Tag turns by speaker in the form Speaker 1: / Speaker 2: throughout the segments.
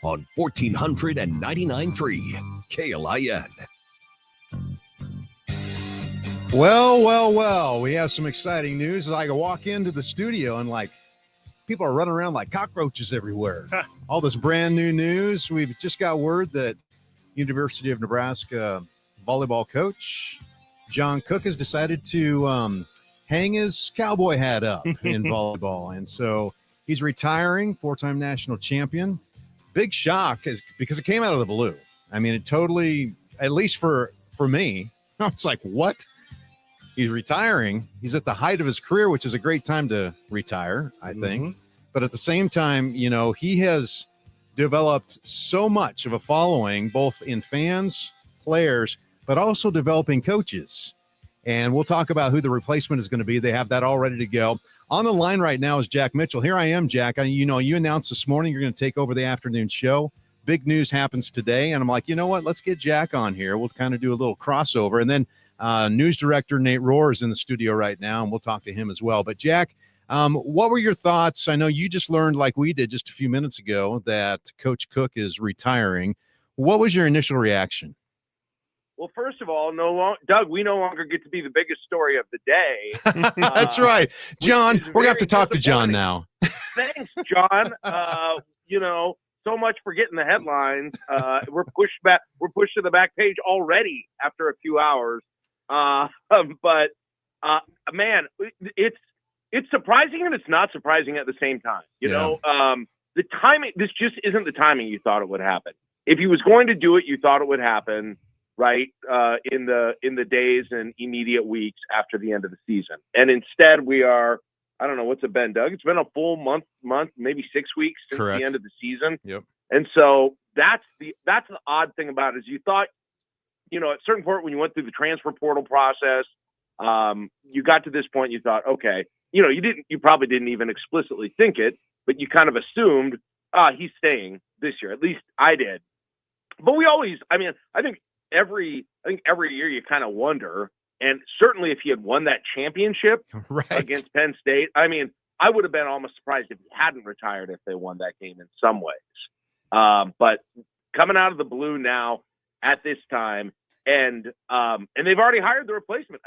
Speaker 1: on 1499.3 KLIN.
Speaker 2: Well, we have some exciting news. I walk into the studio and people are running around like cockroaches everywhere. All this brand new news. We've just got word that University of Nebraska volleyball coach John Cook has decided to hang his cowboy hat up in volleyball. And so he's retiring, four-time national champion. Big shock because it came out of the blue. I mean, it totally, at least for me, I was like, what? He's retiring. He's at the height of his career, which is a great time to retire, I think. But at the same time, he has developed so much of a following, both in fans, players, but also developing coaches. And we'll talk about who the replacement is going to be. They have that all ready to go. On the line right now is Jack Mitchell. Here I am, Jack. You announced this morning you're going to take over the afternoon show. Big news happens today. And I'm like, you know what? Let's get Jack on here. We'll kind of do a little crossover. And then news director Nate Rohr is in the studio right now, and we'll talk to him as well. But, Jack, what were your thoughts? I know you just learned, like we did just a few minutes ago, that Coach Cook is retiring. What was your initial reaction?
Speaker 3: Well, first of all, Doug, we no longer get to be the biggest story of the day.
Speaker 2: That's right. John, we're going to have to talk to John now.
Speaker 3: Thanks, John. So much for getting the headlines. We're pushed back. We're pushed to the back page already after a few hours. But man, it's surprising and it's not surprising at the same time. The timing. This just isn't the timing you thought it would happen. If he was going to do it, you thought it would happen right in the days and immediate weeks after the end of the season. And instead, we are. I don't know what's it been, Doug. It's been a full month, maybe 6 weeks since
Speaker 2: Correct.
Speaker 3: The end of the season.
Speaker 2: Yep.
Speaker 3: And so that's the odd thing about it is you thought, at a certain point when you went through the transfer portal process, you got to this point, you thought, okay, you probably didn't even explicitly think it, but you kind of assumed, he's staying this year. At least I did. But I think every year you kind of wonder. And certainly if he had won that championship against Penn State, I would have been almost surprised if he hadn't retired if they won that game in some ways. But coming out of the blue now at this time, and they've already hired the replacement.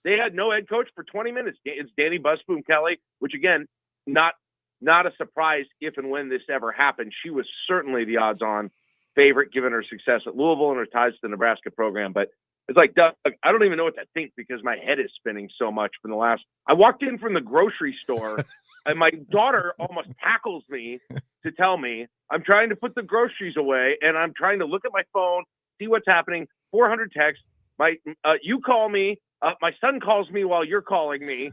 Speaker 3: They had no head coach for 20 minutes. It's Danny Busboom Kelly, which again, not a surprise if and when this ever happened. She was certainly the odds-on favorite given her success at Louisville and her ties to the Nebraska program. But it's like, Doug, I don't even know what to think because my head is spinning so much from the last. I walked in from the grocery store and my daughter almost tackles me to tell me I'm trying to put the groceries away and I'm trying to look at my phone, see what's happening. 400 texts. You call me. My son calls me while you're calling me.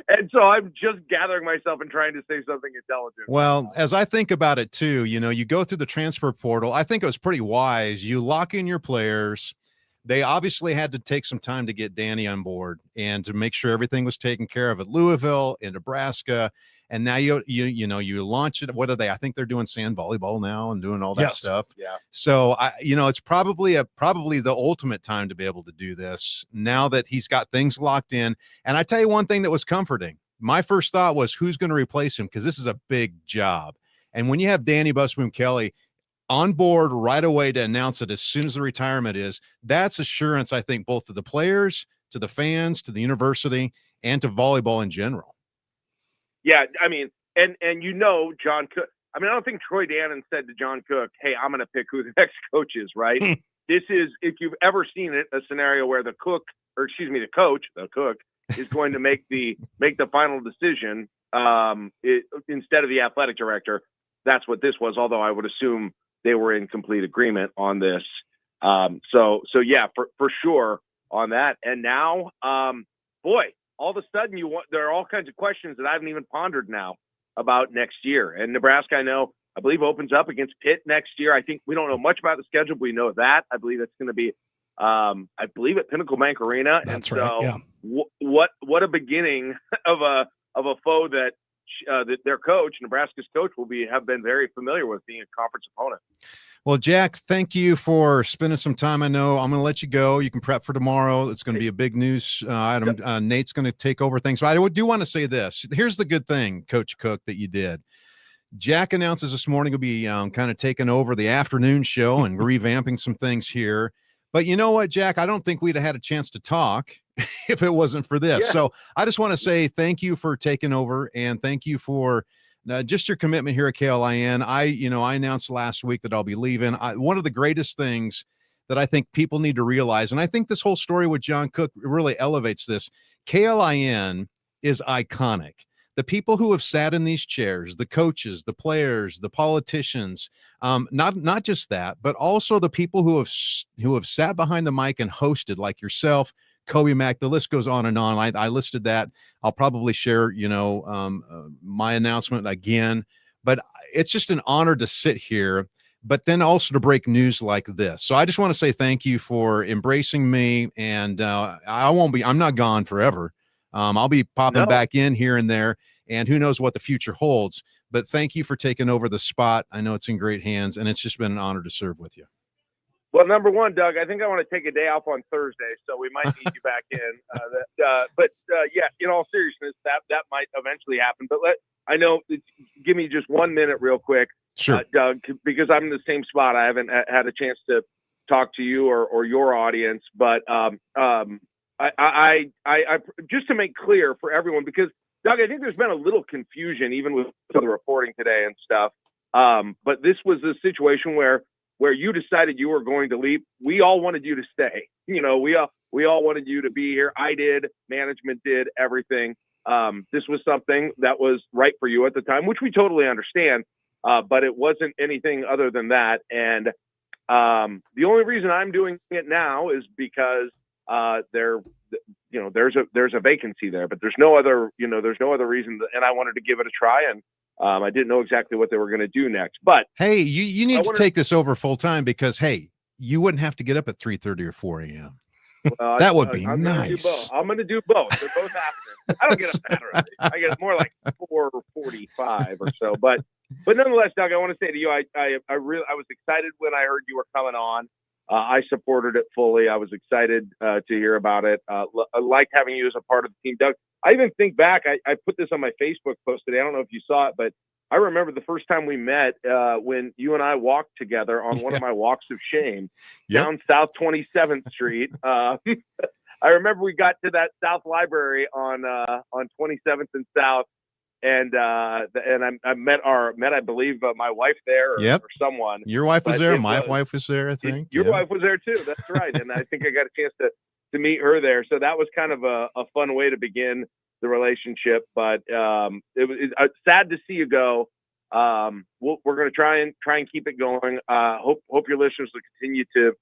Speaker 3: And so I'm just gathering myself and trying to say something intelligent.
Speaker 2: Well, as I think about it too, you go through the transfer portal. I think it was pretty wise. You lock in your players. They obviously had to take some time to get Danny on board and to make sure everything was taken care of at Louisville, in Nebraska. And now you launch it. What are they? I think they're doing sand volleyball now and doing all that stuff.
Speaker 3: Yeah.
Speaker 2: So it's probably the ultimate time to be able to do this now that he's got things locked in. And I tell you one thing that was comforting. My first thought was who's going to replace him because this is a big job. And when you have Danny Busboom Kelly on board right away to announce it as soon as the retirement is, that's assurance, I think, both to the players, to the fans, to the university, and to volleyball in general.
Speaker 3: Yeah, and John Cook. I don't think Troy Dannon said to John Cook, "Hey, I'm going to pick who the next coach is." Right? This is, if you've ever seen it, a scenario where the coach is going to make the final decision instead of the athletic director. That's what this was. Although I would assume they were in complete agreement on this. So yeah, for sure on that. And now, all of a sudden there are all kinds of questions that I haven't even pondered now about next year. And Nebraska, I believe opens up against Pitt next year. I think we don't know much about the schedule, but we know that. I believe it's going to be, at Pinnacle Bank Arena.
Speaker 4: That's
Speaker 3: and so
Speaker 4: right. Yeah.
Speaker 3: What a beginning of a foe that their coach, Nebraska's coach, have been very familiar with being a conference opponent.
Speaker 2: Well, Jack, thank you for spending some time. I know I'm going to let you go. You can prep for tomorrow. It's going to be a big news item. Nate's going to take over things. But I do want to say this. Here's the good thing, Coach Cook, that you did. Jack announces this morning will be kind of taking over the afternoon show and revamping some things here. But you know what, Jack? I don't think we'd have had a chance to talk if it wasn't for this.
Speaker 3: Yeah.
Speaker 2: So I just want to say thank you for taking over, and thank you for just your commitment here at KLIN. I announced last week that I'll be leaving. One of the greatest things that I think people need to realize, and I think this whole story with John Cook really elevates this, KLIN is iconic. The people who have sat in these chairs, the coaches, the players, the politicians, not just that, but also the people who have sat behind the mic and hosted, like yourself, Kobe Mack. The list goes on and on. I listed that. I'll probably share, my announcement again. But it's just an honor to sit here, but then also to break news like this. So I just want to say thank you for embracing me, and I'm not gone forever. I'll be popping back in here and there, and who knows what the future holds. But thank you for taking over the spot. I know it's in great hands, and it's just been an honor to serve with you.
Speaker 3: Well, number one, Doug, I think I want to take a day off on Thursday, so we might need you back in. But in all seriousness, that might eventually happen. But give me just 1 minute real quick,
Speaker 2: sure,
Speaker 3: Doug, because I'm in the same spot. I haven't had a chance to talk to you or your audience, but I just to make clear for everyone, because Doug, I think there's been a little confusion even with the reporting today and stuff. But this was a situation where you decided you were going to leave. We all wanted you to stay. We all wanted you to be here. I did, management did, everything. This was something that was right for you at the time, which we totally understand. But it wasn't anything other than that. And the only reason I'm doing it now is because there's a vacancy there, but there's no other reason. And I wanted to give it a try, and I didn't know exactly what they were going to do next. But
Speaker 2: hey, you need to take this over full time, because hey, you wouldn't have to get up at 3:30 or 4 a.m. That would be nice.
Speaker 3: I'm going to do both. They're both happening. I don't get up that early. I get more like 4:45 or so. But nonetheless, Doug, I want to say to you, I was excited when I heard you were coming on. I supported it fully. I was excited to hear about it. I liked having you as a part of the team, Doug. I even think back, I put this on my Facebook post today. I don't know if you saw it, but I remember the first time we met when you and I walked together on one of my walks of shame down South 27th Street. I remember we got to that South Library on 27th and South, and I met I believe my wife there or someone.
Speaker 2: Your wife was there. My wife was there, I think.
Speaker 3: Your wife was there too. That's right. And I think I got a chance to meet her there. So that was kind of a fun way to begin the relationship. But it was sad to see you go. We're going to try and keep it going. Hope your listeners will continue to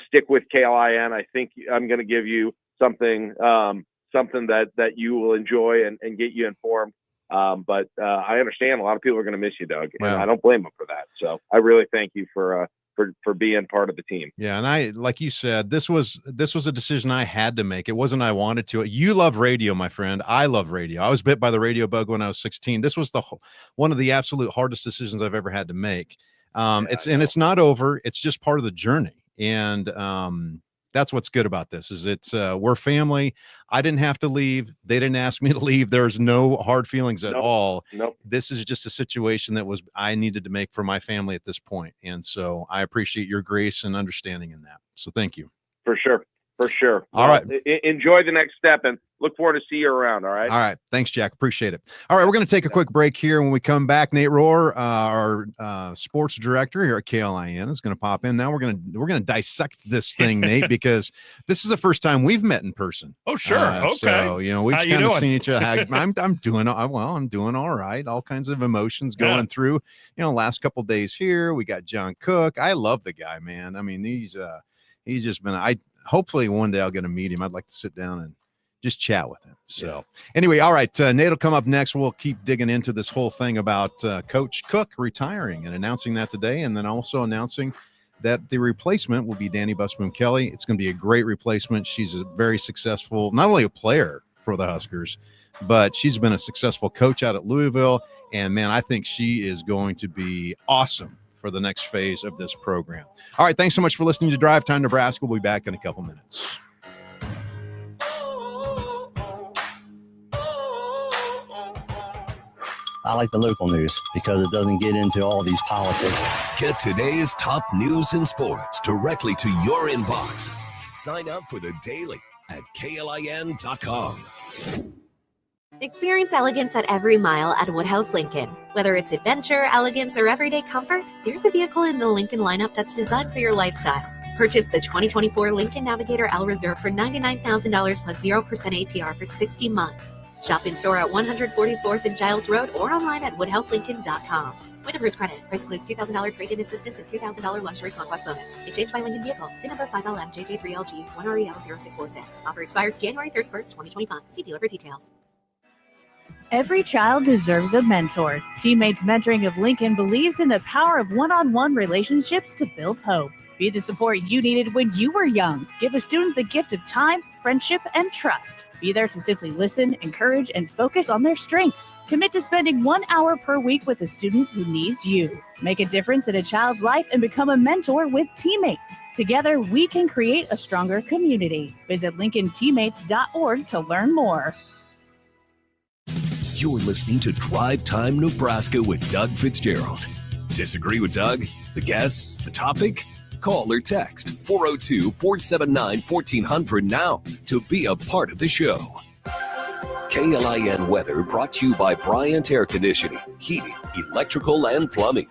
Speaker 3: stick with KLIN. I think I'm going to give you something that you will enjoy and get you informed. But I understand a lot of people are going to miss you, Doug, and I don't blame them for that. So I really thank you for being part of the team.
Speaker 2: Yeah. And I, like you said, this was a decision I had to make. It wasn't I wanted to. You love radio, my friend. I love radio. I was bit by the radio bug when I was 16. This was one of the absolute hardest decisions I've ever had to make. It's not over. It's just part of the journey. And that's what's good about this is we're family. I didn't have to leave. They didn't ask me to leave. There's no hard feelings at all.
Speaker 3: Nope.
Speaker 2: This is just a situation that I needed to make for my family at this point. And so I appreciate your grace and understanding in that. So thank you.
Speaker 3: For sure. All
Speaker 2: right.
Speaker 3: Enjoy the next step and look forward to see you around. All right.
Speaker 2: All right. Thanks, Jack. Appreciate it. All right. We're going to take a quick break here. When we come back, Nate Rohr, our sports director here at KLIN, is going to pop in. Now we're going to dissect this thing, Nate, because this is the first time we've met in person.
Speaker 1: Oh, sure. Okay.
Speaker 2: So, we've kind of seen each other. I'm doing all right. All kinds of emotions going through, last couple of days here. We got John Cook. I love the guy, man. I mean, he's just been, hopefully one day I'll get to meet him. I'd like to sit down and just chat with him. So anyway, all right. Nate will come up next. We'll keep digging into this whole thing about Coach Cook retiring and announcing that today. And then also announcing that the replacement will be Danny Busboom Kelly. It's going to be a great replacement. She's a very successful, not only a player for the Huskers, but she's been a successful coach out at Louisville. And man, I think she is going to be awesome for the next phase of this program. All right. Thanks so much for listening to Drive Time Nebraska. We'll be back in a couple minutes.
Speaker 1: I like the local news because it doesn't get into all these politics.
Speaker 4: Get today's top news and sports directly to your inbox. Sign up for the Daily at KLIN.com.
Speaker 5: Experience elegance at every mile at Woodhouse Lincoln. Whether it's adventure, elegance, or everyday comfort, there's a vehicle in the Lincoln lineup that's designed for your lifestyle. Purchase the 2024 Lincoln Navigator L Reserve for $99,000 plus 0% APR for 60 months. Shop in store at 144th and Giles Road or online at woodhouselincoln.com. With approved credit, price includes $2,000 trade-in assistance and $2,000 luxury conquest bonus. Exchange by Lincoln vehicle. VIN number 5LMJJ3LG 1REL0646. Offer expires January 31st, 2025. See dealer for details.
Speaker 6: Every child deserves a mentor. Teammates Mentoring of Lincoln believes in the power of one-on-one relationships to build hope. Be the support you needed when you were young. Give a student the gift of time, friendship, and trust. Be there to simply listen, encourage, and focus on their strengths. Commit to spending 1 hour per week with a student who needs you. Make a difference in a child's life and become a mentor with Teammates. Together, we can create a stronger community. Visit LincolnTeammates.org to learn more.
Speaker 4: You're listening to Drive Time Nebraska with Doug Fitzgerald. Disagree with Doug? The guests? The topic? Call or text 402-479-1400 now to be a part of the show. KLIN weather brought to you by Bryant Air Conditioning, Heating, Electrical, and Plumbing.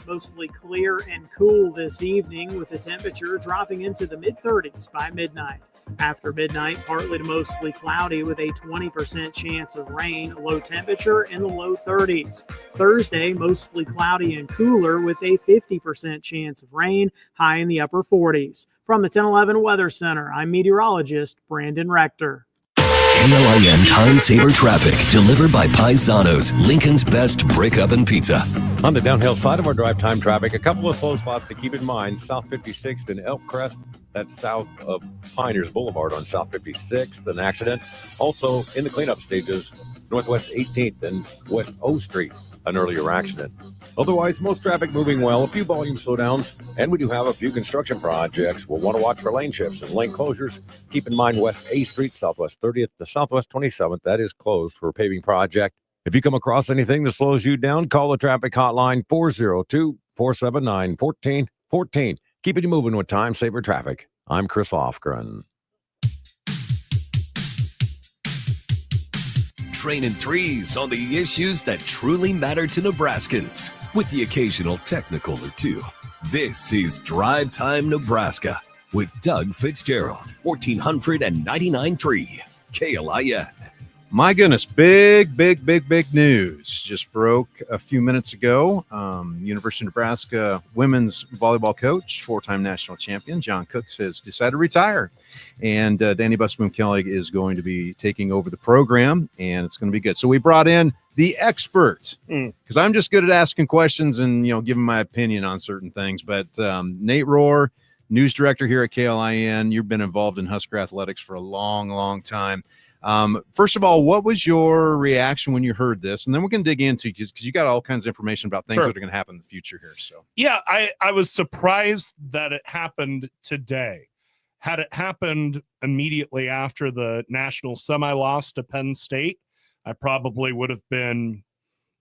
Speaker 7: Mostly clear and cool this evening with the temperature dropping into the mid-30s by midnight. After midnight, partly to mostly cloudy with a 20% chance of rain, low temperature in the low 30s. Thursday, mostly cloudy and cooler with a 50% chance of rain, high in the upper 40s. From the 1011 Weather Center, I'm meteorologist Brandon Rector.
Speaker 4: KLIN Time Saver Traffic, delivered by Paisanos, Lincoln's best brick oven pizza.
Speaker 8: On the downhill side of our drive time traffic, a couple of slow spots to keep in mind. South 56th and Elk Crest, that's south of Pioneers Boulevard on South 56th, an accident. Also in the cleanup stages, Northwest 18th and West O Street, an earlier accident. Otherwise, most traffic moving well, a few volume slowdowns, and we do have a few construction projects. We'll want to watch for lane shifts and lane closures. Keep in mind West A Street, Southwest 30th to Southwest 27th, that is closed for a paving project. If you come across anything that slows you down, call the traffic hotline 402-479-1414. Keeping you moving with Time Saver Traffic. I'm Chris Lofgren.
Speaker 4: Training threes on the issues that truly matter to Nebraskans, with the occasional technical or two. This is Drive Time Nebraska with Doug Fitzgerald, 1499.3 KLIN.
Speaker 2: My goodness, big news just broke a few minutes ago. University of Nebraska women's volleyball coach, four-time national champion, John Cooks, has decided to retire. And Danny Busboom Kelly is going to be taking over the program, and it's going to be good. So we brought in the expert, because I'm just good at asking questions and, giving my opinion on certain things. But Nate Rohr, news director here at KLIN, you've been involved in Husker athletics for a long time. First of all, what was your reaction when you heard this? And then we can dig into, because you got all kinds of information about things that are going to happen in the future here. So
Speaker 9: yeah, I was surprised that it happened today. Had it happened immediately after the national semi loss to Penn State, I probably would have been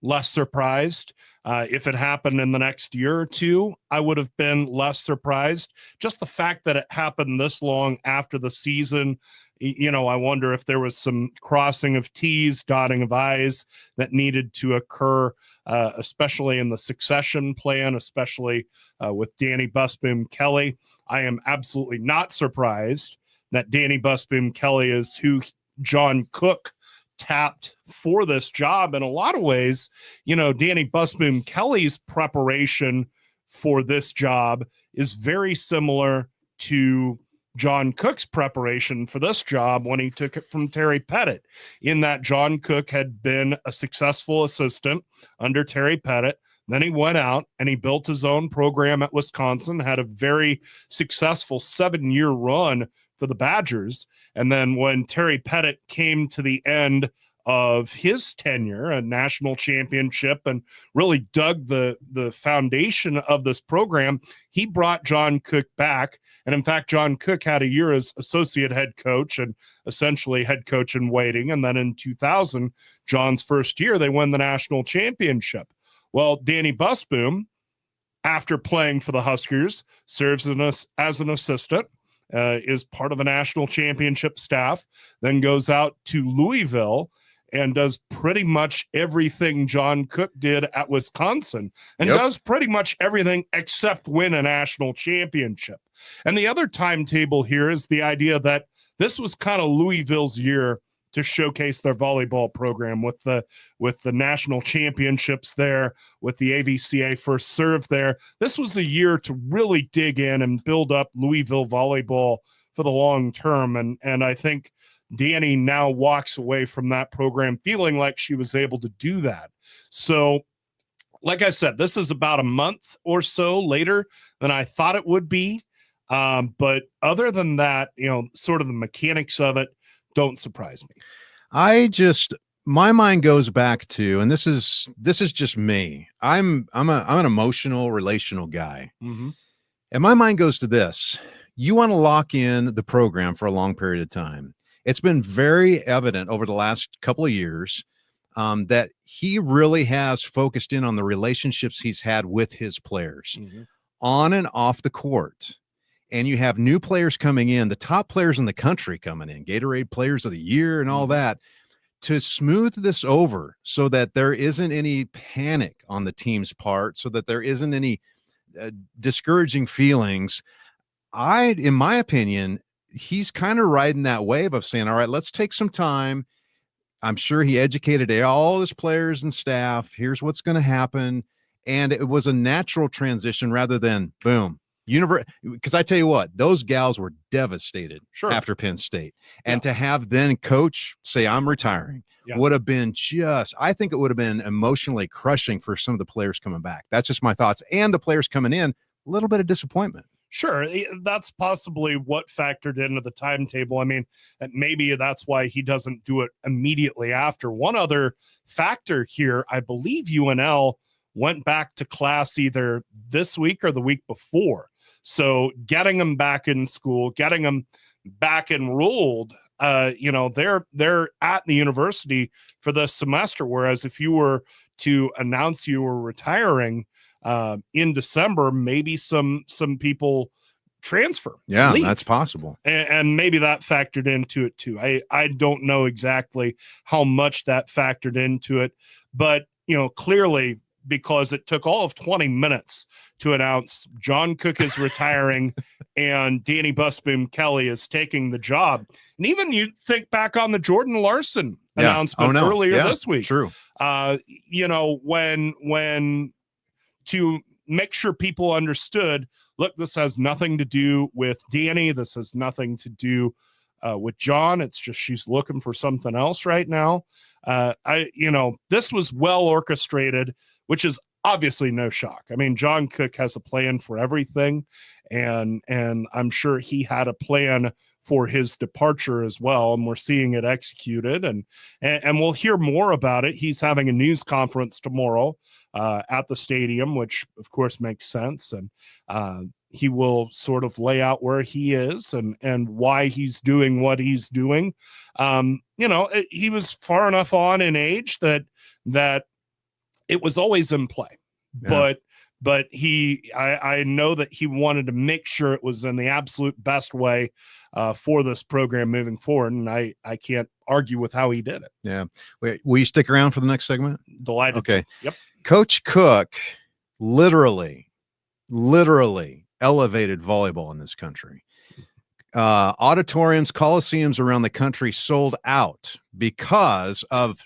Speaker 9: less surprised. If it happened in the next year or two, I would have been less surprised. Just the fact that it happened this long after the season, I wonder if there was some crossing of T's, dotting of I's that needed to occur, especially in the succession plan, especially with Danny Busboom Kelly. I am absolutely not surprised that Danny Busboom Kelly is who John Cook tapped for this job. In a lot of ways, Danny Busboom Kelly's preparation for this job is very similar to John Cook's preparation for this job when he took it from Terry Pettit, in that John Cook had been a successful assistant under Terry Pettit. Then he went out and he built his own program at Wisconsin, had a very successful 7-year run for the Badgers. And then when Terry Pettit came to the end of his tenure, a national championship, and really dug the foundation of this program, he brought John Cook back. And in fact, John Cook had a year as associate head coach and essentially head coach in waiting. And then in 2000, John's first year, they won the national championship. Well, Danny Busboom, after playing for the Huskers, serves as an assistant, is part of a national championship staff, then goes out to Louisville and does pretty much everything John Cook did at Wisconsin, and does pretty much everything except win a national championship. And the other timetable here is the idea that this was kind of Louisville's year to showcase their volleyball program with the national championships there, with the AVCA first serve there. This was a year to really dig in and build up Louisville volleyball for the long term. And I think Danny now walks away from that program feeling like she was able to do that. So, like I said, this is about a month or so later than I thought it would be. But other than that, sort of the mechanics of it don't surprise me.
Speaker 2: My mind goes back to, and this is just me. I'm an emotional, relational guy.
Speaker 9: Mm-hmm.
Speaker 2: And my mind goes to this. You want to lock in the program for a long period of time. It's been very evident over the last couple of years that he really has focused in on the relationships he's had with his players on and off the court. And you have new players coming in, the top players in the country coming in, Gatorade Players of the Year and all that, to smooth this over so that there isn't any panic on the team's part, so that there isn't any discouraging feelings. In my opinion, he's kind of riding that wave of saying, all right, let's take some time. I'm sure he educated all his players and staff. Here's what's going to happen. And it was a natural transition rather than boom. Because I tell you what, those gals were devastated after Penn State. And to have then coach say, I'm retiring, would have been I think it would have been emotionally crushing for some of the players coming back. That's just my thoughts. And the players coming in, a little bit of disappointment.
Speaker 9: Sure, that's possibly what factored into the timetable. I mean, maybe that's why he doesn't do it immediately after. One other factor here, I believe UNL went back to class either this week or the week before. So getting them back in school, getting them back enrolled, they're at the university for the semester. Whereas if you were to announce you were retiring in December, maybe some people transfer.
Speaker 2: Yeah, that's possible.
Speaker 9: And maybe that factored into it too. I don't know exactly how much that factored into it, but clearly, because it took all of 20 minutes to announce John Cook is retiring and Danny Busboom Kelly is taking the job. And even you think back on the Jordan Larson announcement earlier this week.
Speaker 2: True.
Speaker 9: When to make sure people understood, look, this has nothing to do with Danny. This has nothing to do with John. It's just she's looking for something else right now. This was well orchestrated, which is obviously no shock. I mean, John Cook has a plan for everything, and I'm sure he had a plan for his departure as well, and we're seeing it executed, and we'll hear more about it. He's having a news conference tomorrow at the stadium, which of course makes sense, and he will sort of lay out where he is and why he's doing what he's doing. He was far enough on in age that it was always in play, but I know that he wanted to make sure it was in the absolute best way for this program moving forward. And I can't argue with how he did it.
Speaker 2: Yeah. Wait, will you stick around for the next segment?
Speaker 9: Delighted.
Speaker 2: Okay.
Speaker 9: Yep.
Speaker 2: Coach Cook literally elevated volleyball in this country. Auditoriums, coliseums around the country sold out because of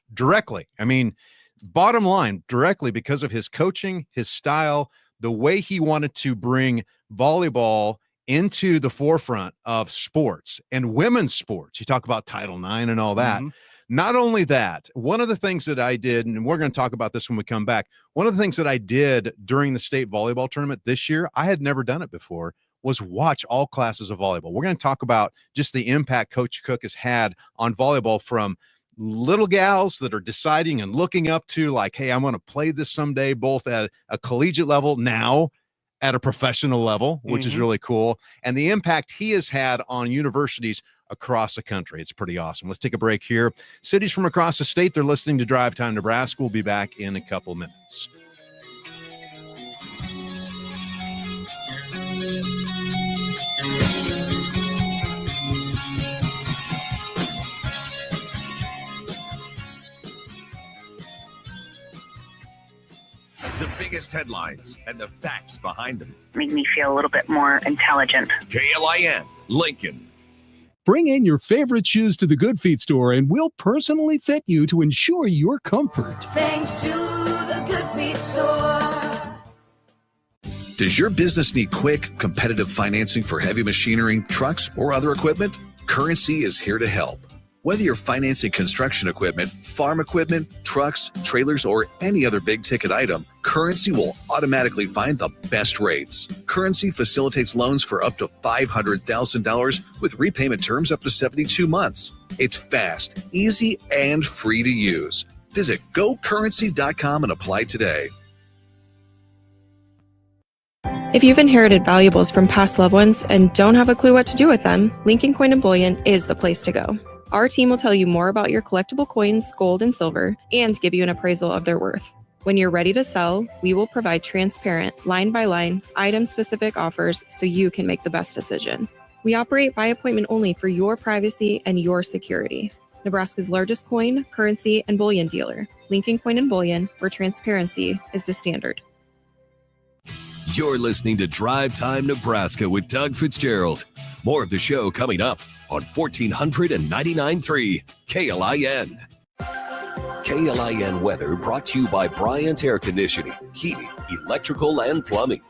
Speaker 2: bottom line, directly because of his coaching, his style, the way he wanted to bring volleyball into the forefront of sports and women's sports. You talk about Title IX and all that. Not only that, one of the things that I did, and we're going to talk about this when we come back, one of the things that I did during the state volleyball tournament this year, I had never done it before, was watch all classes of volleyball. We're going to talk about just the impact Coach Cook has had on volleyball from little gals that are deciding and looking up to, like, hey, I'm going to play this someday, both at a collegiate level, now at a professional level, which is really cool. And the impact he has had on universities across the country. It's pretty awesome. Let's take a break here. Cities from across the state, they're listening to Drive Time Nebraska. We'll be back in a couple minutes.
Speaker 4: The biggest headlines and the facts behind them.
Speaker 10: Make me feel a little bit more intelligent.
Speaker 4: KLIN, Lincoln.
Speaker 11: Bring in your favorite shoes to the Good Feet store and we'll personally fit you to ensure your comfort.
Speaker 12: Thanks to the Good Feet store.
Speaker 13: Does your business need quick, competitive financing for heavy machinery, trucks, or other equipment? Currency is here to help. Whether you're financing construction equipment, farm equipment, trucks, trailers, or any other big-ticket item, Currency will automatically find the best rates. Currency facilitates loans for up to $500,000 with repayment terms up to 72 months. It's fast, easy, and free to use. Visit gocurrency.com and apply today.
Speaker 14: If you've inherited valuables from past loved ones and don't have a clue what to do with them, Lincoln Coin and Bullion is the place to go. Our team will tell you more about your collectible coins, gold, and silver, and give you an appraisal of their worth. When you're ready to sell, we will provide transparent, line-by-line, item-specific offers so you can make the best decision. We operate by appointment only for your privacy and your security. Nebraska's largest coin, currency, and bullion dealer, Lincoln Coin and Bullion, where transparency is the standard.
Speaker 4: You're listening to Drive Time Nebraska with Doug Fitzgerald. More of the show coming up on 1499.3 KLIN. KLIN weather brought to you by Bryant Air Conditioning, Heating, Electrical, and Plumbing.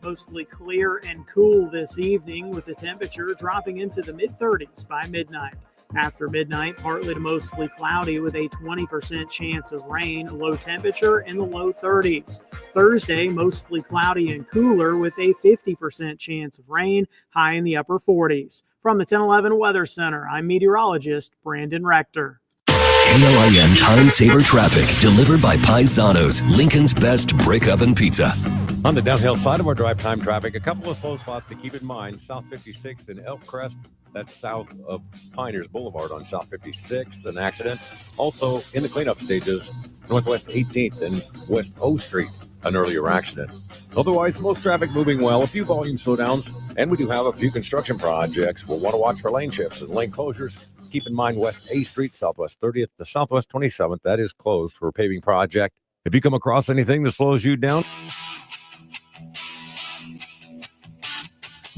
Speaker 7: Mostly clear and cool this evening with the temperature dropping into the mid-30s by midnight. After midnight, partly to mostly cloudy with a 20% chance of rain, low temperature in the low 30s. Thursday, mostly cloudy and cooler with a 50% chance of rain, high in the upper 40s. From the 1011 Weather Center, I'm meteorologist Brandon Rector.
Speaker 4: KLIN Time Saver Traffic, delivered by Paisanos, Lincoln's best brick oven pizza.
Speaker 8: On the downhill side of our drive time traffic, a couple of slow spots to keep in mind. South 56th and Elk Crest, that's south of Piners Boulevard on South 56th, an accident. Also in the cleanup stages, Northwest 18th and West O Street, an earlier accident. Otherwise, most traffic moving well, a few volume slowdowns, and we do have a few construction projects. We'll want to watch for lane shifts and lane closures. Keep in mind West A Street, Southwest 30th to Southwest 27th, that is closed for a paving project. If you come across anything that slows you down.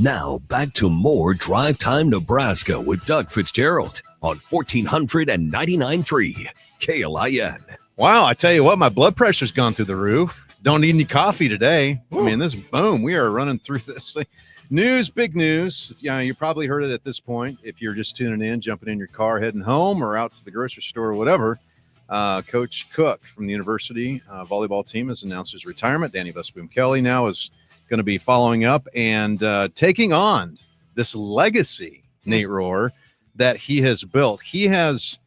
Speaker 4: Now, back to more Drive Time Nebraska with Doug Fitzgerald on 1499.3 KLIN.
Speaker 2: Wow, I tell you what, my blood pressure's gone through the roof. Don't need any coffee today. Ooh. I mean, we are running through this thing. News, big news. Yeah, you probably heard it at this point. If you're just tuning in, jumping in your car, heading home or out to the grocery store or whatever, Coach Cook from the university volleyball team has announced his retirement. Danny Busboom Kelly now is going to be following up and taking on this legacy, Nate Rohr, that he has built. He has,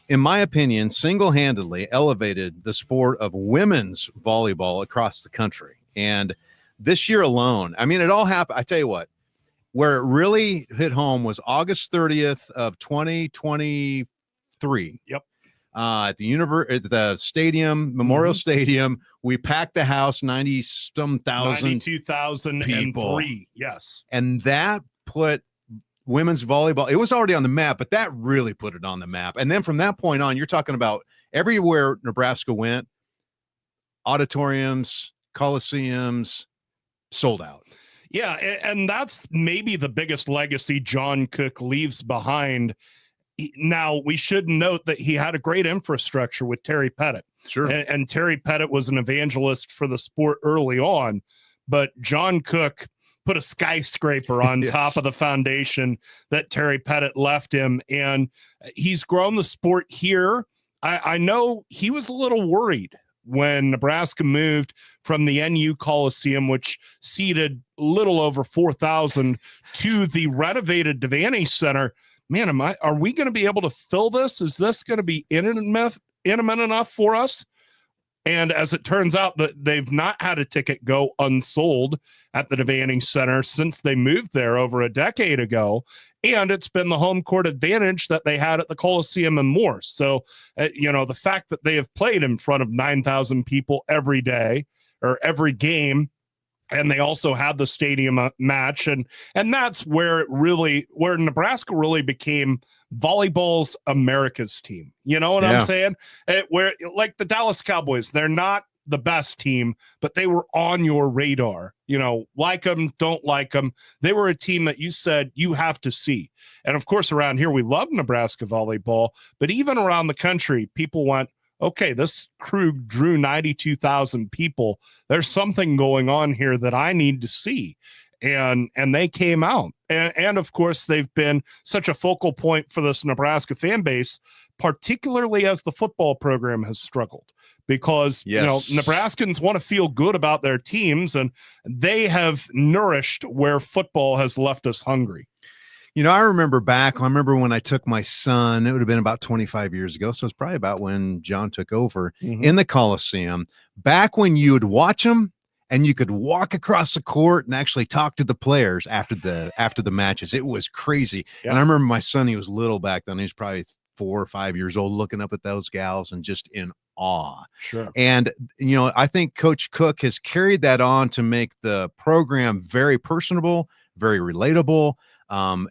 Speaker 2: in my opinion, single-handedly elevated the sport of women's volleyball across the country. And this year alone, I mean, it all happened. I tell you what, where it really hit home was August 30th of 2023.
Speaker 9: Yep.
Speaker 2: At the stadium, Memorial Stadium, we packed the house,
Speaker 9: 92,003. Yes.
Speaker 2: And that put women's volleyball, it was already on the map, but that really put it on the map. And then from that point on, you're talking about everywhere Nebraska went, auditoriums, coliseums, sold out.
Speaker 9: Yeah, and that's maybe the biggest legacy John Cook leaves behind. Now, we should note that he had a great infrastructure with Terry Pettit.
Speaker 2: Sure.
Speaker 9: And Terry Pettit was an evangelist for the sport early on, but John Cook put a skyscraper on
Speaker 2: Yes.
Speaker 9: top of the foundation that Terry Pettit left him, and he's grown the sport here. I know he was a little worried when Nebraska moved from the NU Coliseum, which seated a little over 4,000, to the renovated Devaney Center, man, are we going to be able to fill this? Is this going to be intimate enough for us? And as it turns out, that they've not had a ticket go unsold at the Devaney Center since they moved there over a decade ago. And it's been the home court advantage that they had at the Coliseum and more. So, the fact that they have played in front of 9,000 people every day or every game, and they also had the stadium match. And that's where Nebraska really became volleyball's America's team. You know what I'm saying? Where, like the Dallas Cowboys, they're not the best team, but they were on your radar. Like them, don't like them. They were a team that you said you have to see. And of course, around here, we love Nebraska volleyball, but even around the country, people went, okay, this crew drew 92,000 people. There's something going on here that I need to see. And they came out. And of course, they've been such a focal point for this Nebraska fan base, particularly as the football program has struggled. Because, Nebraskans want to feel good about their teams, and they have nourished where football has left us hungry.
Speaker 2: I remember when I took my son, it would have been about 25 years ago. So it's probably about when John took over in the Coliseum, back when you would watch them and you could walk across the court and actually talk to the players after the matches. It was crazy. Yeah. And I remember my son, he was little back then. He was probably 4 or 5 years old, looking up at those gals and just in awe.
Speaker 9: Sure.
Speaker 2: And, I think Coach Cook has carried that on to make the program very personable, very relatable,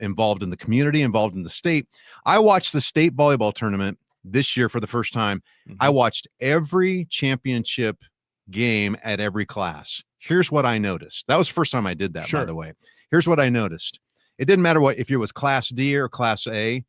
Speaker 2: involved in the community, involved in the state. I watched the state volleyball tournament this year for the first time. I watched every championship game at every class. Here's what I noticed. That was the first time I did that, by the way. Here's what I noticed. It didn't matter if it was class D or class A,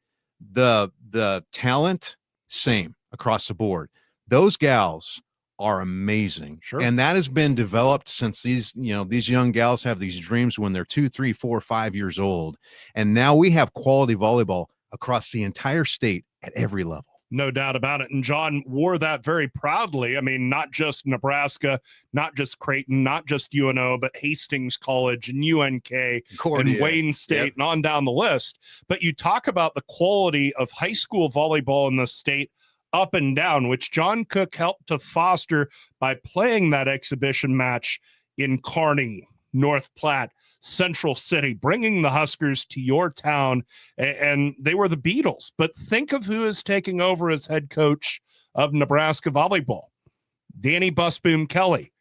Speaker 2: the talent, same across the board. Those gals are amazing.
Speaker 9: Sure.
Speaker 2: And that has been developed since these young gals have these dreams when they're 2, 3, 4, 5 years old. And now we have quality volleyball across the entire state at every level.
Speaker 9: No doubt about it. And John wore that very proudly. I mean, not just Nebraska, not just Creighton, not just UNO, but Hastings College and UNK and Wayne State and on down the list. But you talk about the quality of high school volleyball in the state up and down, which John Cook helped to foster by playing that exhibition match in Kearney, North Platte, Central City, bringing the Huskers to your town, and they were the Beatles. But think of who is taking over as head coach of Nebraska volleyball. Danny Busboom Kelly.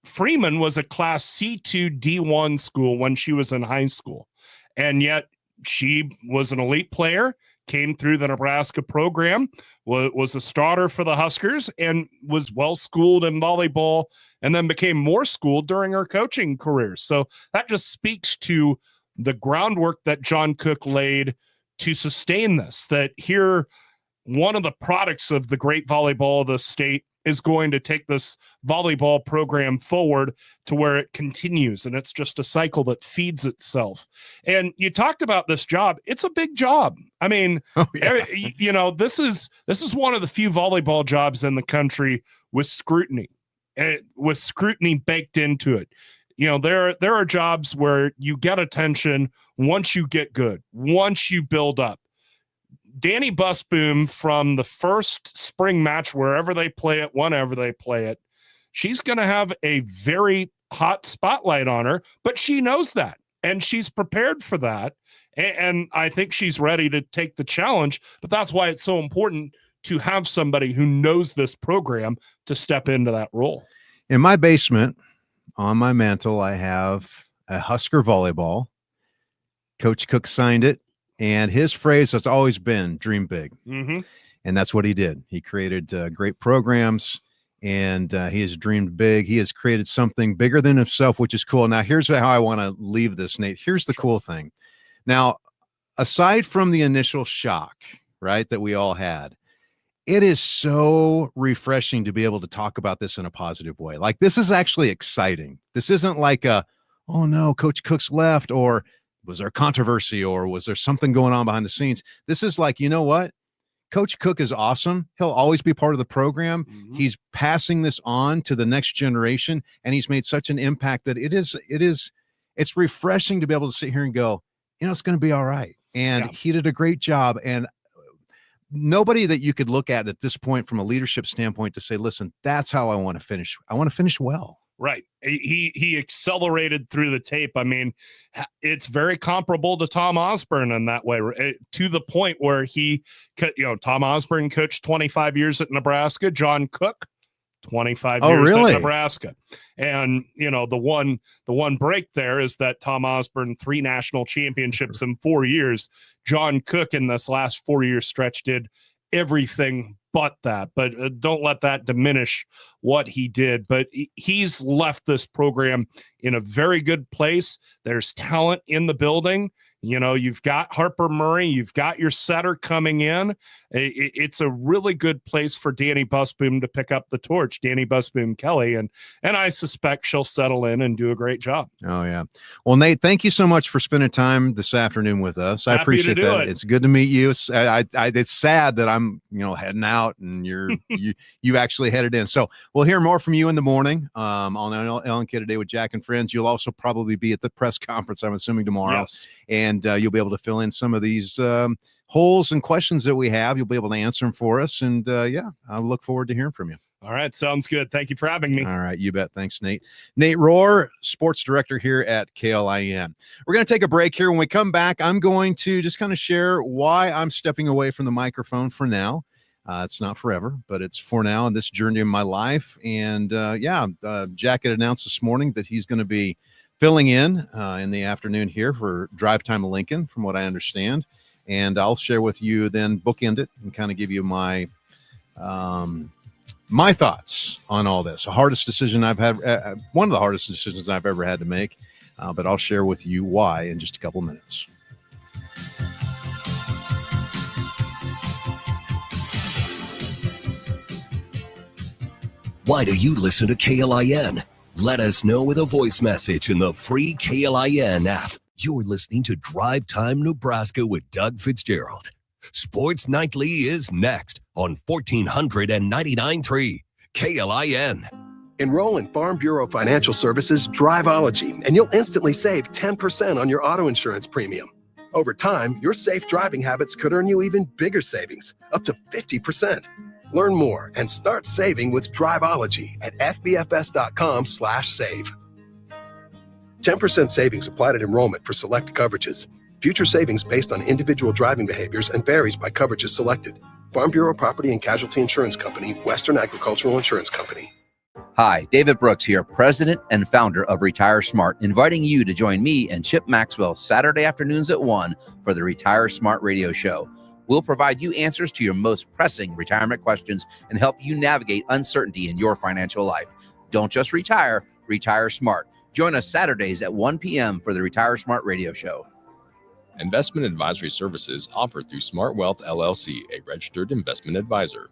Speaker 9: Freeman was a class C2 D1 school when she was in high school, and yet she was an elite player, came through the Nebraska program, was a starter for the Huskers, and was well-schooled in volleyball, and then became more schooled during her coaching career. So that just speaks to the groundwork that John Cook laid to sustain this, that here, one of the products of the great volleyball of the state is going to take this volleyball program forward to where it continues. And it's just a cycle that feeds itself. And you talked about this job. It's a big job. I mean, this is one of the few volleyball jobs in the country with scrutiny baked into it. There are jobs where you get attention once you get good, once you build up. Danny Busboom, from the first spring match, wherever they play it, whenever they play it, she's going to have a very hot spotlight on her, but she knows that, and she's prepared for that. And I think she's ready to take the challenge, but that's why it's so important to have somebody who knows this program to step into that role.
Speaker 2: In my basement, on my mantle, I have a Husker volleyball. Coach Cook signed it. And his phrase has always been dream big.
Speaker 9: Mm-hmm.
Speaker 2: And that's what he did. He created great programs, and he has dreamed big. He has created something bigger than himself, which is cool. Now, here's how I want to leave this, Nate. Here's the cool thing. Now, aside from the initial shock, right, that we all had, it is so refreshing to be able to talk about this in a positive way. Like, this is actually exciting. This isn't like oh no, Coach Cook's left, or was there controversy, or was there something going on behind the scenes? This is like, you know what? Coach Cook is awesome. He'll always be part of the program. Mm-hmm. He's passing this on to the next generation, and he's made such an impact that it's refreshing to be able to sit here and go, it's going to be all right. And he did a great job. And nobody that you could look at this point from a leadership standpoint to say, listen, that's how I want to finish. I want to finish well.
Speaker 9: Right. He accelerated through the tape. I mean, it's very comparable to Tom Osborne in that way, to the point where Tom Osborne coached 25 years at Nebraska. John Cook, 25 years at Nebraska. And, the one break there is that Tom Osborne, 3 national championships in 4 years. John Cook in this last 4-year stretch did everything but that. But don't let that diminish what he did. But he's left this program in a very good place. There's talent in the building. You've got Harper Murray. You've got your setter coming in. It's a really good place for Danny Busboom to pick up the torch, Danny Busboom Kelly. And I suspect she'll settle in and do a great job.
Speaker 2: Oh, yeah. Well, Nate, thank you so much for spending time this afternoon with us. I appreciate that. It's good to meet you. It's sad that I'm, heading out and you actually headed in. So we'll hear more from you in the morning on Ellen K Today with Jack and Friends. You'll also probably be at the press conference, I'm assuming, tomorrow.
Speaker 9: Yes.
Speaker 2: And you'll be able to fill in some of these holes and questions that we have. You'll be able to answer them for us. And I look forward to hearing from you.
Speaker 9: All right. Sounds good. Thank you for having me.
Speaker 2: All right. You bet. Thanks, Nate. Nate Rohr, sports director here at KLIN. We're going to take a break here. When we come back, I'm going to just kind of share why I'm stepping away from the microphone for now. It's not forever, but it's for now in this journey in my life. And Jack had announced this morning that he's going to be filling in the afternoon here for Drive Time Lincoln, from what I understand. And I'll share with you then, bookend it, and kind of give you my thoughts on all this. The hardest decision I've had, one of the hardest decisions I've ever had to make, but I'll share with you why in just a couple minutes.
Speaker 4: Why do you listen to KLIN? Let us know with a voice message in the free KLIN app. You're listening to Drive Time Nebraska with Doug Fitzgerald. Sports Nightly is next on 1499.3 KLIN.
Speaker 15: Enroll in Farm Bureau Financial Services Driveology, and you'll instantly save 10% on your auto insurance premium. Over time, your safe driving habits could earn you even bigger savings, up to 50%. Learn more and start saving with Driveology at fbfs.com/save. 10% savings applied at enrollment for select coverages. Future savings based on individual driving behaviors and varies by coverages selected. Farm Bureau Property and Casualty Insurance Company, Western Agricultural Insurance Company.
Speaker 16: Hi, David Brooks here, president and founder of Retire Smart, inviting you to join me and Chip Maxwell Saturday afternoons at 1 for the Retire Smart radio show. We'll provide you answers to your most pressing retirement questions and help you navigate uncertainty in your financial life. Don't just retire, retire smart. Join us Saturdays at 1 p.m. for the Retire Smart radio show.
Speaker 17: Investment advisory services offered through Smart Wealth LLC, a registered investment advisor.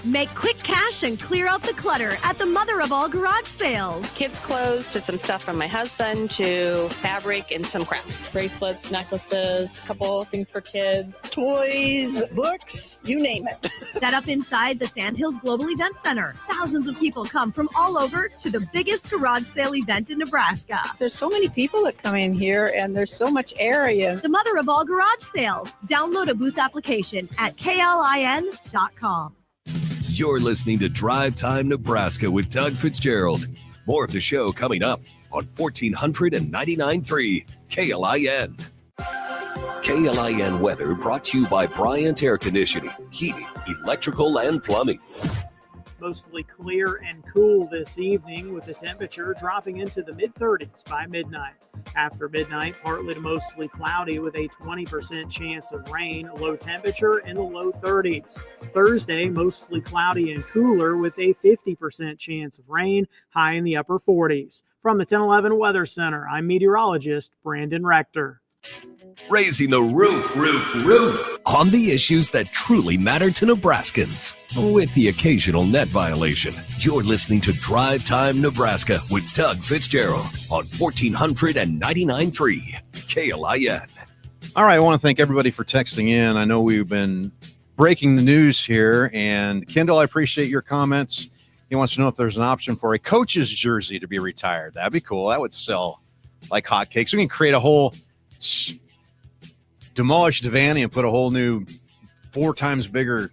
Speaker 18: Make quick cash and clear out the clutter at the mother of all garage sales.
Speaker 19: Kids' clothes to some stuff from my husband to fabric and some crafts. Bracelets, necklaces, a couple of things for kids.
Speaker 18: Toys, books, you name it. Set up inside the Sandhills Global Event Center. Thousands of people come from all over to the biggest garage sale event in Nebraska.
Speaker 20: There's so many people that come in here and there's so much area.
Speaker 18: The mother of all garage sales. Download a booth application at klin.com.
Speaker 4: You're listening to Drive Time Nebraska with Doug Fitzgerald. More of the show coming up on 1499.3 KLIN. KLIN weather brought to you by Bryant Air Conditioning, Heating, Electrical, and Plumbing.
Speaker 7: Mostly clear and cool this evening with the temperature dropping into the mid-30s by midnight. After midnight, partly to mostly cloudy with a 20% chance of rain, low temperature in the low 30s. Thursday, mostly cloudy and cooler with a 50% chance of rain, high in the upper 40s. From the 1011 Weather Center, I'm meteorologist Brandon Rector.
Speaker 4: Raising the roof on the issues that truly matter to Nebraskans. With the occasional net violation. You're listening to Drive Time Nebraska with Doug Fitzgerald on 1499.3 KLIN.
Speaker 2: All right, I want to thank everybody for texting in. I know we've been breaking the news here, and Kendall, I appreciate your comments. He wants to know if there's an option for a coach's jersey to be retired. That'd be cool. That would sell like hotcakes. We can create a whole demolish Devaney and put a whole new 4 times bigger,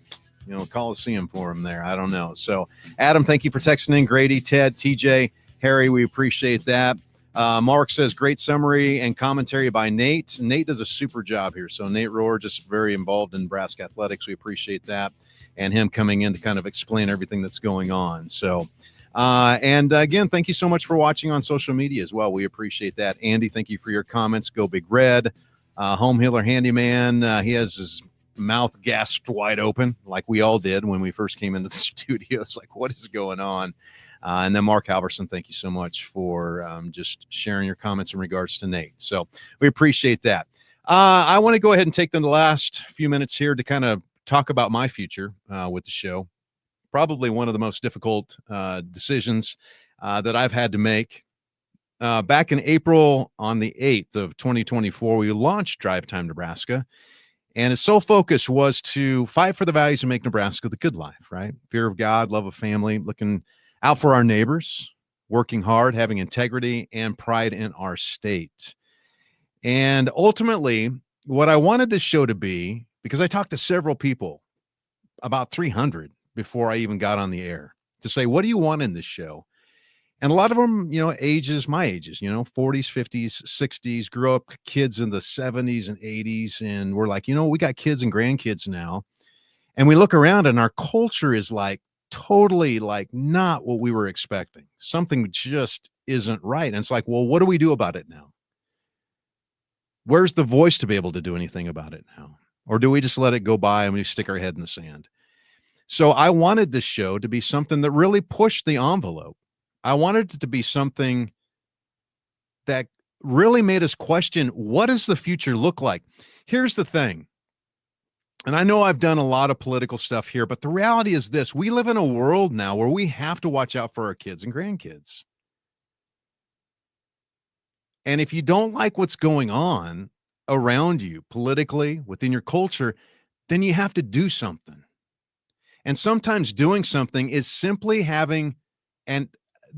Speaker 2: Coliseum for him there. I don't know. So, Adam, thank you for texting in. Grady, Ted, TJ, Harry, we appreciate that. Mark says, great summary and commentary by Nate. Nate does a super job here. So, Nate Rohr, just very involved in Nebraska athletics. We appreciate that. And him coming in to kind of explain everything that's going on. So, and again, thank you so much for watching on social media as well. We appreciate that. Andy, thank you for your comments. Go Big Red. Home Healer Handyman, he has his mouth gasped wide open like we all did when we first came into the studio. It's like, what is going on? And then Mark Halverson, thank you so much for just sharing your comments in regards to Nate. So we appreciate that. I want to go ahead and take the last few minutes here to kind of talk about my future with the show. Probably one of the most difficult decisions that I've had to make. Back in April on the 8th of 2024, we launched Drive Time Nebraska. And its sole focus was to fight for the values and make Nebraska the good life, right? Fear of God, love of family, looking out for our neighbors, working hard, having integrity, and pride in our state. And ultimately, what I wanted this show to be, because I talked to several people, about 300 before I even got on the air, to say, what do you want in this show? And a lot of them, ages, my ages, 40s, 50s, 60s, grew up kids in the 70s and 80s. And we're like, we got kids and grandkids now. And we look around and our culture is like totally like not what we were expecting. Something just isn't right. And it's like, well, what do we do about it now? Where's the voice to be able to do anything about it now? Or do we just let it go by and we stick our head in the sand? So I wanted this show to be something that really pushed the envelope. I wanted it to be something that really made us question, what does the future look like? Here's the thing. And I know I've done a lot of political stuff here, but the reality is this. We live in a world now where we have to watch out for our kids and grandkids. And if you don't like what's going on around you politically, within your culture, then you have to do something. And sometimes doing something is simply having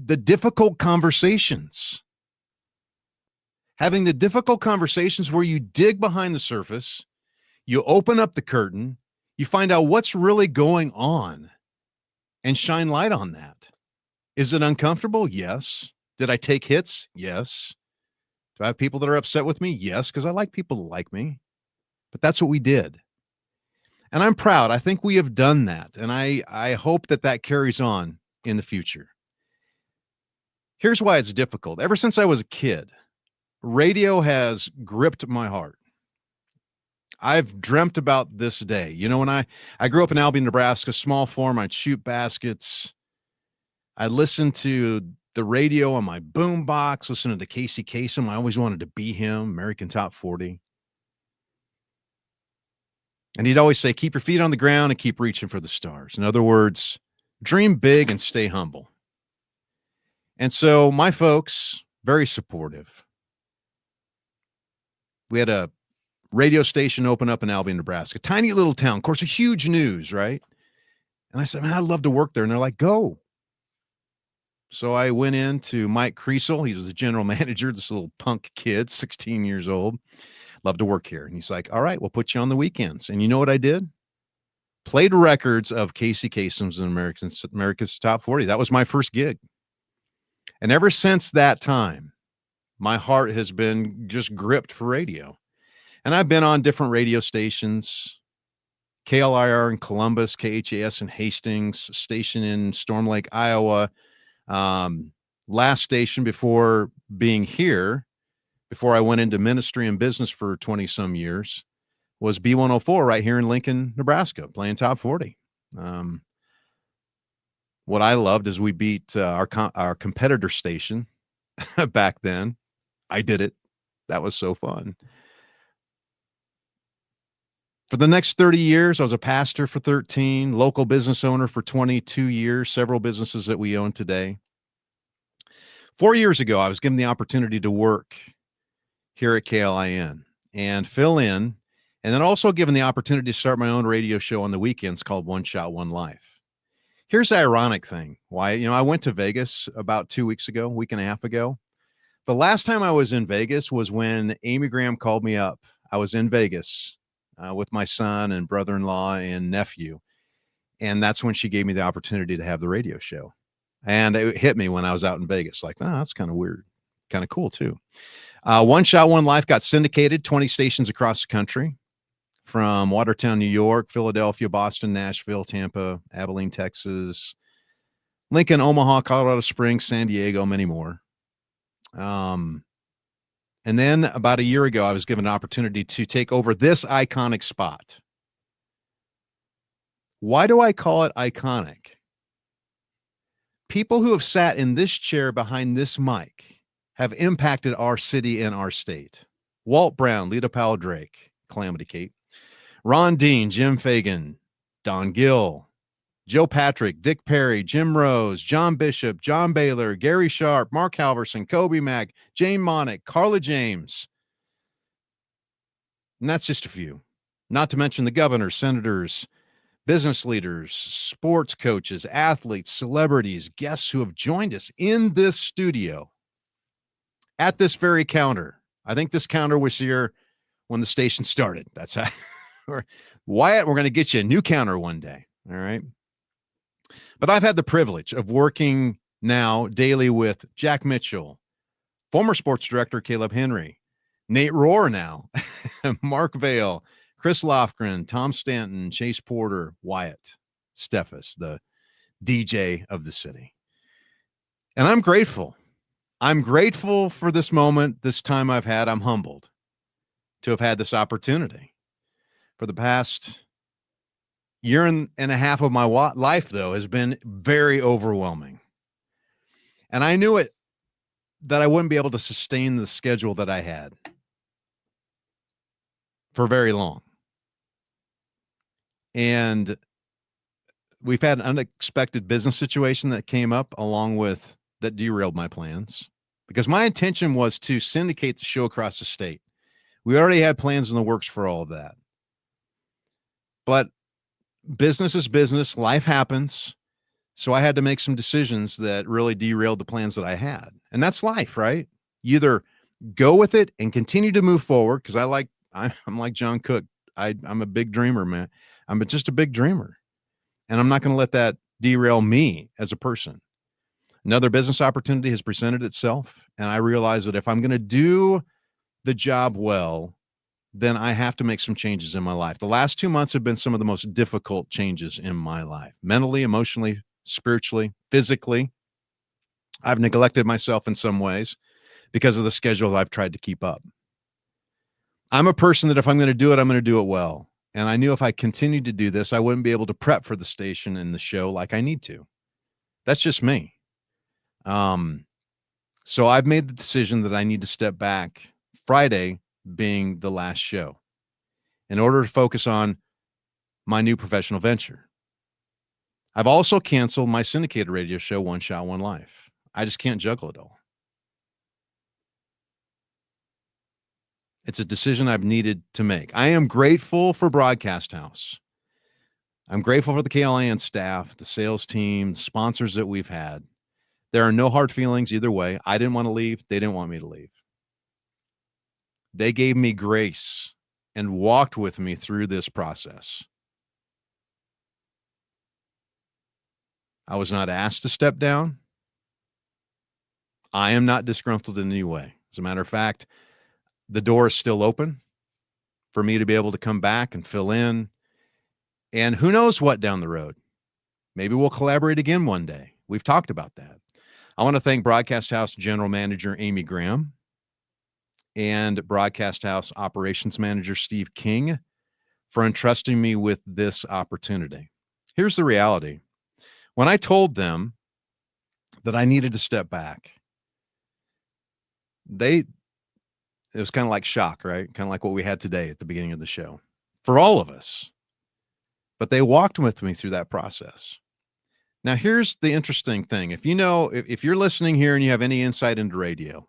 Speaker 2: the difficult conversations. Having the difficult conversations where you dig behind the surface, you open up the curtain, you find out what's really going on and shine light on that. Is it uncomfortable? Yes. Did I take hits? Yes. Do I have people that are upset with me? Yes, because I like people that like me. But that's what we did. And I'm proud. I think we have done that. And I hope that carries on in the future. Here's why it's difficult. Ever since I was a kid, radio has gripped my heart. I've dreamt about this day. When I grew up in Albion, Nebraska, small farm, I'd shoot baskets. I listened to the radio on my boom box, listening to Casey Kasem. I always wanted to be him, American Top 40. And he'd always say, keep your feet on the ground and keep reaching for the stars. In other words, dream big and stay humble. And so my folks, very supportive. We had a radio station open up in Albion, Nebraska, tiny little town. Of course, a huge news, right? And I said, man, I'd love to work there. And they're like, go. So I went in to Mike Creasel. He was the general manager, this little punk kid, 16 years old. Love to work here. And he's like, all right, we'll put you on the weekends. And you know what I did? Played records of Casey Kasem's and America's Top 40. That was my first gig. And ever since that time, my heart has been just gripped for radio. And I've been on different radio stations, KLIR in Columbus, KHAS in Hastings, station in Storm Lake, Iowa. Last station before being here, before I went into ministry and business for 20 some years, was B104 right here in Lincoln, Nebraska, playing Top 40. What I loved is we beat our competitor station back then. I did it. That was so fun. For the next 30 years, I was a pastor for 13, local business owner for 22 years, several businesses that we own today. 4 years ago, I was given the opportunity to work here at KLIN and fill in, and then also given the opportunity to start my own radio show on the weekends called One Shot, One Life. Here's the ironic thing. Why, I went to Vegas about 2 weeks ago, week and a half ago. The last time I was in Vegas was when Amy Graham called me up. I was in Vegas with my son and brother-in-law and nephew. And that's when she gave me the opportunity to have the radio show. And it hit me when I was out in Vegas, like, oh, that's kind of weird, kind of cool too. One Shot, One Life got syndicated 20 stations across the country, from Watertown, New York, Philadelphia, Boston, Nashville, Tampa, Abilene, Texas, Lincoln, Omaha, Colorado Springs, San Diego, many more. And then about a year ago, I was given an opportunity to take over this iconic spot. Why do I call it iconic? People who have sat in this chair behind this mic have impacted our city and our state. Walt Brown, Lita Powell Drake, Calamity Kate, Ron Dean, Jim Fagan, Don Gill, Joe Patrick, Dick Perry, Jim Rose, John Bishop, John Baylor, Gary Sharp, Mark Halverson, Kobe Mack, Jane Monick, Carla James. And that's just a few. Not to mention the governors, senators, business leaders, sports coaches, athletes, celebrities, guests who have joined us in this studio at this very counter. I think this counter was here when the station started. That's how. Wyatt, we're going to get you a new counter one day. All right. But I've had the privilege of working now daily with Jack Mitchell, former sports director Caleb Henry, Nate Rohr now, Mark Vale, Chris Lofgren, Tom Stanton, Chase Porter, Wyatt Steffes, the DJ of the city. And I'm grateful. I'm grateful for this moment, this time I've had. I'm humbled to have had this opportunity. For the past year and a half of my life, though, has been very overwhelming. And I knew it, that I wouldn't be able to sustain the schedule that I had for very long. And we've had an unexpected business situation that came up along with that derailed my plans, because my intention was to syndicate the show across the state. We already had plans in the works for all of that. But business is business. Life happens. So I had to make some decisions that really derailed the plans that I had. And that's life, right? You either go with it and continue to move forward, because I'm like John Cook. I'm a big dreamer, man. I'm just a big dreamer. And I'm not going to let that derail me as a person. Another business opportunity has presented itself. And I realize that if I'm going to do the job well, then I have to make some changes in my life. The last 2 months have been some of the most difficult changes in my life, mentally, emotionally, spiritually, physically. I've neglected myself in some ways because of the schedule I've tried to keep up. I'm a person that if I'm going to do it, I'm going to do it well. And I knew if I continued to do this, I wouldn't be able to prep for the station and the show like I need to. That's just me. So I've made the decision that I need to step back, Friday being the last show, in order to focus on my new professional venture. I've also canceled my syndicated radio show, One Shot, One Life. I just can't juggle it all. It's a decision I've needed to make. I am grateful for Broadcast House. I'm grateful for the KLAN staff, the sales team, the sponsors that we've had. There are no hard feelings either way. I didn't want to leave. They didn't want me to leave. They gave me grace and walked with me through this process. I was not asked to step down. I am not disgruntled in any way. As a matter of fact, the door is still open for me to be able to come back and fill in. And who knows what down the road. Maybe we'll collaborate again one day. We've talked about that. I want to thank Broadcast House General Manager Amy Graham and Broadcast House Operations Manager Steve King for entrusting me with this opportunity. Here's the reality. When I told them that I needed to step back, it was kind of like shock, right? Kind of like what we had today at the beginning of the show for all of us. But they walked with me through that process. Now, here's the interesting thing. If you're listening here and you have any insight into radio,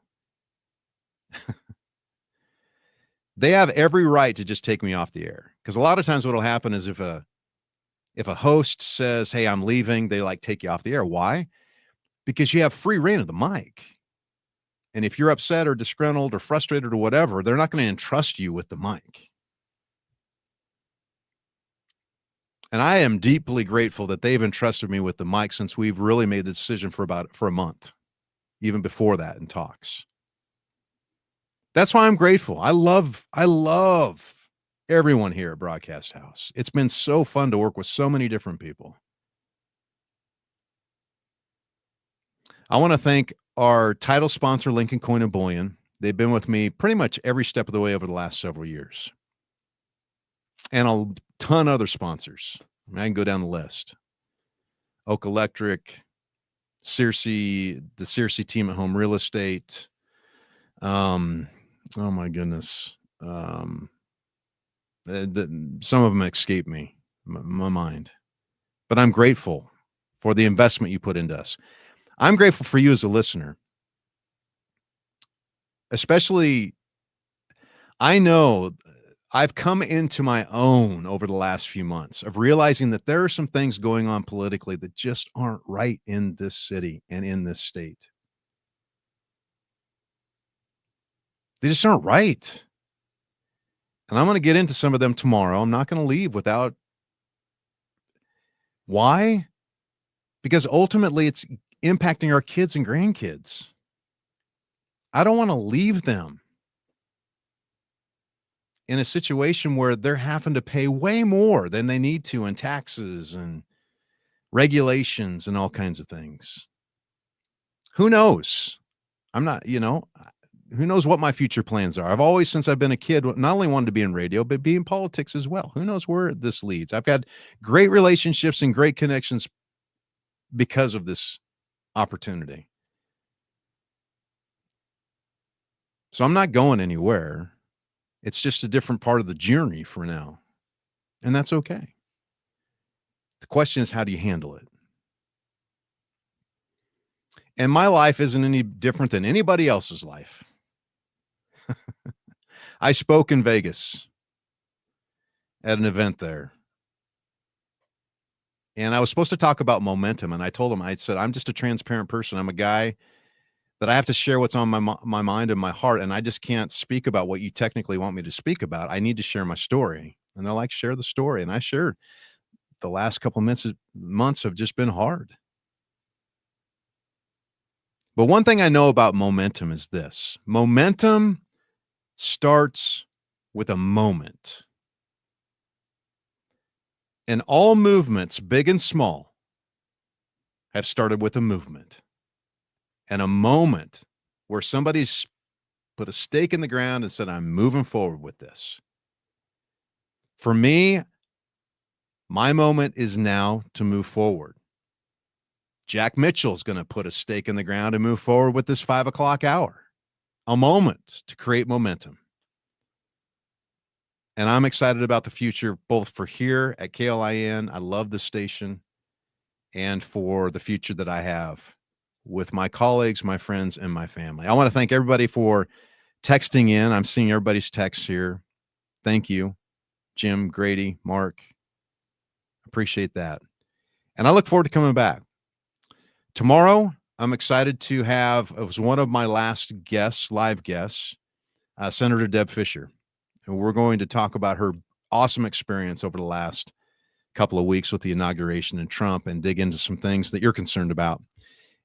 Speaker 2: they have every right to just take me off the air. Because a lot of times what will happen is if a host says, hey, I'm leaving, they take you off the air. Why? Because you have free reign of the mic. And if you're upset or disgruntled or frustrated or whatever, they're not going to entrust you with the mic. And I am deeply grateful that they've entrusted me with the mic since we've really made the decision for a month, even before that in talks. That's why I'm grateful. I love everyone here at Broadcast House. It's been so fun to work with so many different people. I want to thank our title sponsor, Lincoln Coin and Bullion. They've been with me pretty much every step of the way over the last several years. And a ton of other sponsors. I can go down the list. Oak Electric, the Searcy team at Home Real Estate. Oh my goodness. Some of them escape me, my mind. But I'm grateful for the investment you put into us. I'm grateful for you as a listener. Especially, I know I've come into my own over the last few months of realizing that there are some things going on politically that just aren't right in this city and in this state. They just aren't right. And I'm going to get into some of them tomorrow. I'm not going to leave without. Why? Because ultimately it's impacting our kids and grandkids. I don't want to leave them in a situation where they're having to pay way more than they need to in taxes and regulations and all kinds of things. Who knows? I'm not, who knows what my future plans are? I've always, since I've been a kid, not only wanted to be in radio, but be in politics as well. Who knows where this leads? I've got great relationships and great connections because of this opportunity. So I'm not going anywhere. It's just a different part of the journey for now. And that's okay. The question is, how do you handle it? And my life isn't any different than anybody else's life. I spoke in Vegas at an event there. And I was supposed to talk about momentum. And I told him, I said, I'm just a transparent person. I'm a guy that I have to share what's on my mind and my heart. And I just can't speak about what you technically want me to speak about. I need to share my story. And they're like, share the story. And I shared. The last couple months have just been hard. But one thing I know about momentum is this. Momentum starts with a moment. And all movements, big and small, have started with a movement. And a moment where somebody's put a stake in the ground and said, I'm moving forward with this. For me, my moment is now to move forward. Jack Mitchell is going to put a stake in the ground and move forward with this 5 o'clock hour. A moment to create momentum. And I'm excited about the future, both for here at KLIN. I love the station, and for the future that I have with my colleagues, my friends, and my family. I want to thank everybody for texting in. I'm seeing everybody's texts here. Thank you, Jim, Grady, Mark. Appreciate that. And I look forward to coming back. Tomorrow, I'm excited to have, it was one of my last guests, live guests, Senator Deb Fischer. And we're going to talk about her awesome experience over the last couple of weeks with the inauguration and Trump, and dig into some things that you're concerned about.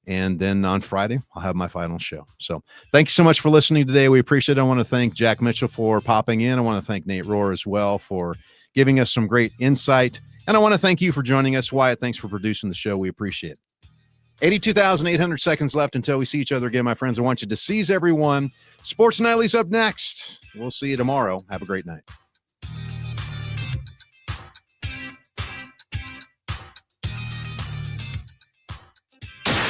Speaker 2: And then on Friday, I'll have my final show. So thank you so much for listening today. We appreciate it. I want to thank Jack Mitchell for popping in. I want to thank Nate Rohr as well for giving us some great insight. And I want to thank you for joining us. Wyatt, thanks for producing the show. We appreciate it. 82,800 seconds left until we see each other again, my friends. I want you to seize everyone. Sports Nightly's up next. We'll see you tomorrow. Have a great night.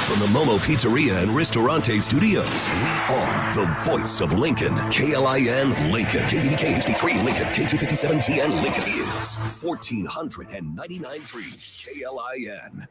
Speaker 4: From the Momo Pizzeria and Ristorante Studios, we are the voice of Lincoln. KLIN Lincoln. KDVK HD3 Lincoln. K257TN Lincoln is 1499.3 KLIN.